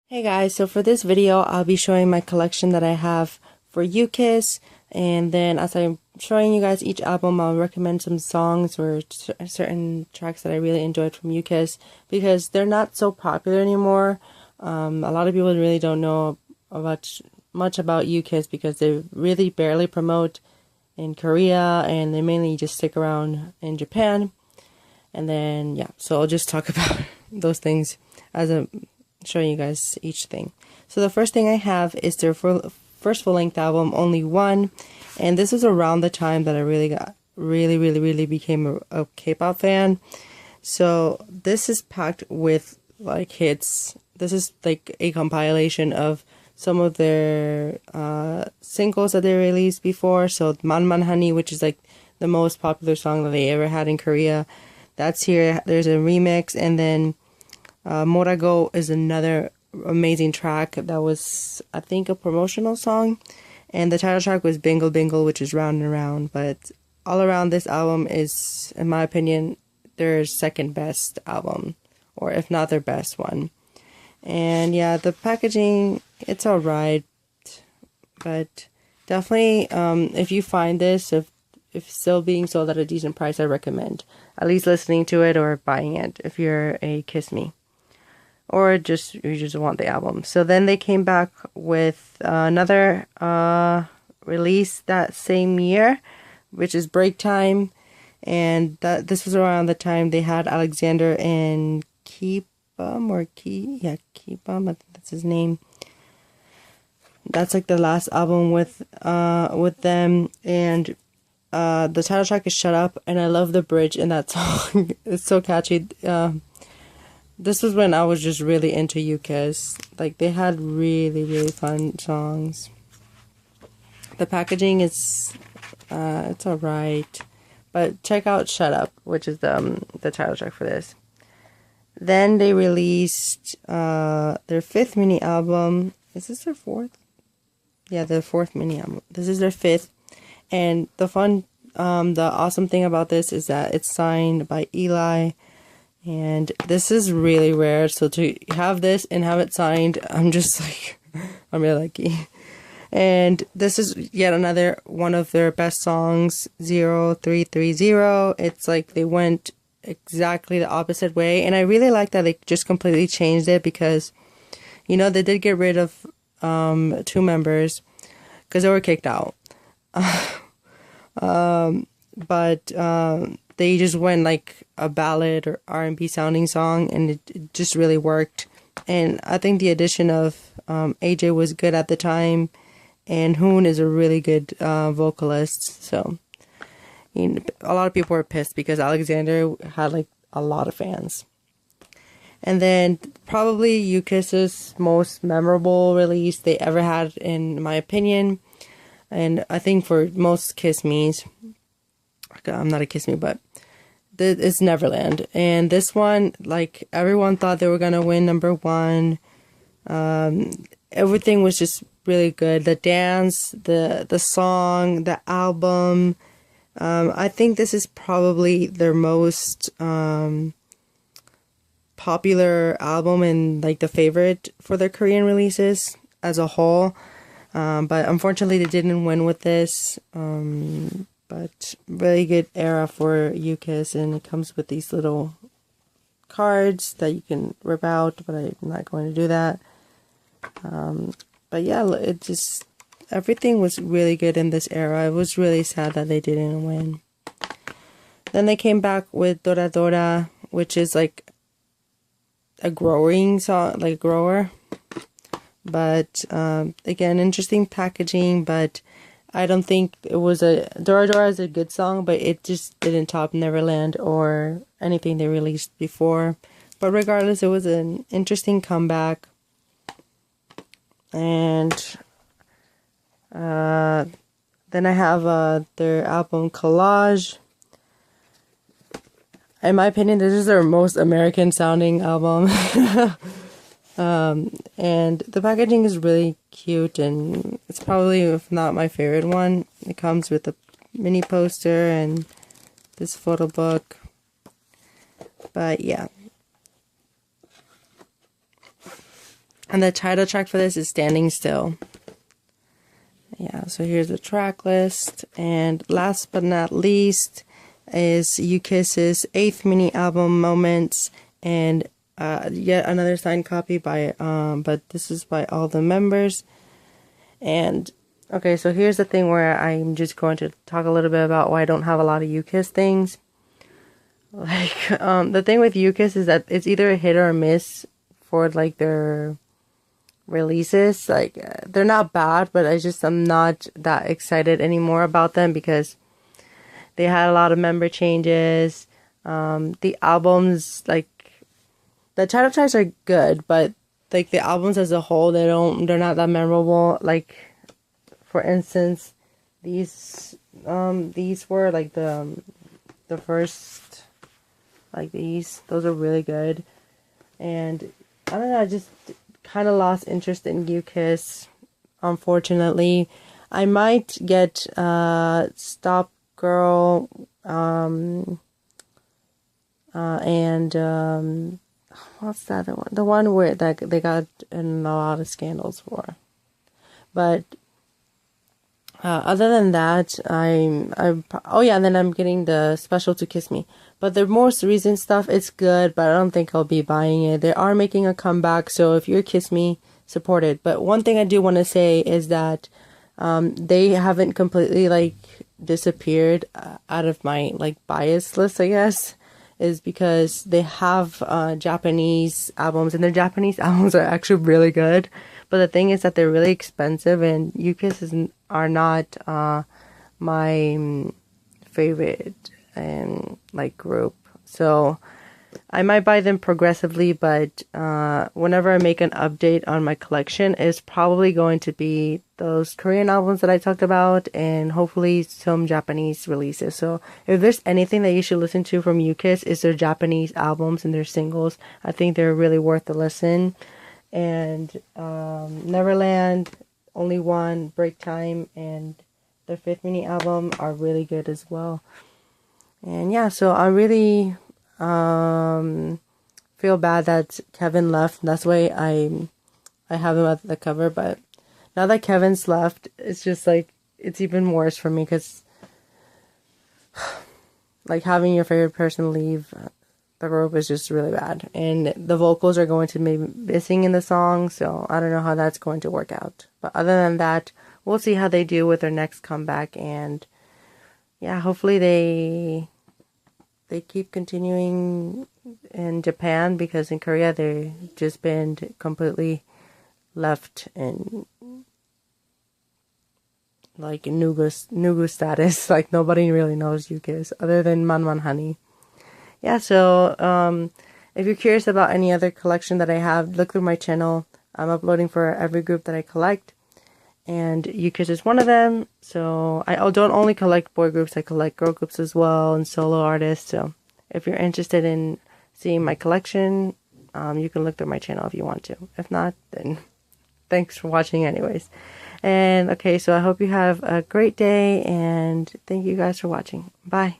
Hey guys, so for this video, I'll be showing my collection that I have for Ukiss, and then as I'm showing you guys each album, I'll recommend some songs or certain tracks that I really enjoyed from Ukiss because they're not so popular anymore. A lot of people really don't know much about Ukiss because they really barely promote in Korea, and they mainly just stick around in Japan. And then yeah, so I'll just talk about those things as I'm showing you guys each thing. So the first thing I have is their first full-length album, Only One, and this was around the time that I really became a K-pop fan. So this is packed with like hits. This is like a compilation of some of their singles that they released before. So Man Man Honey, which is like the most popular song that they ever had in Korea, that's here. There's a remix, and then Morago is another amazing track that was, I think, a promotional song. And the title track was Bingle Bingle, which is Round and Round. But all around, this album is, in my opinion, their second best album, or if not their best one. And yeah, the packaging, it's alright. But definitely, if you find this, if still being sold at a decent price, I recommend at least listening to it or buying it if you're a Kiss Me, or you just want the album. So then they came back with another release that same year, which is Break Time, and this was around the time they had Alexander and Kpop Kpop, I think that's his name. That's like the last album with them, and the title track is Shut Up, and I love the bridge in that song. It's so catchy. This was when I was just really into Ukiss. Like, they had really fun songs. The packaging is, it's alright. But check out Shut Up, which is the title track for this. Then they released their fifth mini album. Is this their fourth? Yeah, their fourth mini album. This is their fifth. And the awesome thing about this is that it's signed by Eli. And this is really rare. So to have this and have it signed, I'm just like, I'm really lucky. And this is yet another one of their best songs, 0330. It's like they went exactly the opposite way. And I really like that they just completely changed it because, you know, they did get rid of two members because they were kicked out. But they just went like a ballad or R&B sounding song, and it just really worked. And I think the addition of AJ was good at the time, and Hoon is a really good vocalist. So, you know, a lot of people were pissed because Alexander had like a lot of fans. And then probably Ukiss's most memorable release they ever had, in my opinion, and I think for most Kiss Me's, I'm not a Kiss Me, but it's Neverland. And this one, like, everyone thought they were gonna win number one. Everything was just really good. The dance, the song, the album. I think this is probably their most popular album and like the favorite for their Korean releases as a whole. But unfortunately, they didn't win with this. But really good era for Ukiss, and it comes with these little cards that you can rip out, but I'm not going to do that. But yeah, it just, everything was really good in this era. I was really sad that they didn't win. Then they came back with Dora Dora, which is like a growing song, like grower. But again, interesting packaging, but I don't think it was Dora Dora is a good song, but it just didn't top Neverland or anything they released before. But regardless, it was an interesting comeback. And then I have their album Collage. In my opinion, this is their most American sounding album. And the packaging is really cute, and it's probably, if not my favorite one. It comes with a mini poster and this photo book. But yeah. And the title track for this is Standing Still. Yeah, so here's the track list. And last but not least is Ukiss's 8th mini album, Moments, and yet another signed copy by, but this is by all the members. And, okay, so here's the thing where I'm just going to talk a little bit about why I don't have a lot of Ukiss things. Like, the thing with Ukiss is that it's either a hit or a miss for, like, their releases. Like, they're not bad, but I'm not that excited anymore about them because they had a lot of member changes. The albums, like, the title tracks are good, but like the albums as a whole, they're not that memorable. Like, for instance, these were like the first, like those are really good. And I don't know, I just kind of lost interest in Ukiss, unfortunately. I might get Stop Girl and what's the other one? The one where that they got in a lot of scandals for. But other than that, oh yeah, and then I'm getting the Special to Kiss Me. But the most recent stuff, it's good, but I don't think I'll be buying it. They are making a comeback, so if you're Kiss Me, support it. But one thing I do want to say is that they haven't completely like disappeared out of my like bias list, I guess, is because they have Japanese albums, and their Japanese albums are actually really good. But the thing is that they're really expensive, and Ukiss are not my favorite like group. So I might buy them progressively, but whenever I make an update on my collection, it's probably going to be those Korean albums that I talked about, and hopefully some Japanese releases. So if there's anything that you should listen to from Ukiss, is their Japanese albums and their singles. I think they're really worth the listen. And Neverland, Only One, Break Time, and their 5th mini album are really good as well. And yeah, so I really feel bad that Kevin left. That's why I have him at the cover. But now that Kevin's left, it's just like, it's even worse for me because like having your favorite person leave the group is just really bad. And the vocals are going to be missing in the song, so I don't know how that's going to work out. But other than that, we'll see how they do with their next comeback. And yeah, hopefully they keep continuing in Japan, because in Korea they've just been completely left in like Nugu status. Like nobody really knows Ukiss other than Man Honey. Yeah, so if you're curious about any other collection that I have, look through my channel. I'm uploading for every group that I collect, and Ukiss is one of them. So I don't only collect boy groups, I collect girl groups as well, and solo artists. So if you're interested in seeing my collection, you can look through my channel if you want to. If not, then thanks for watching anyways. And okay, so I hope you have a great day, and thank you guys for watching. Bye.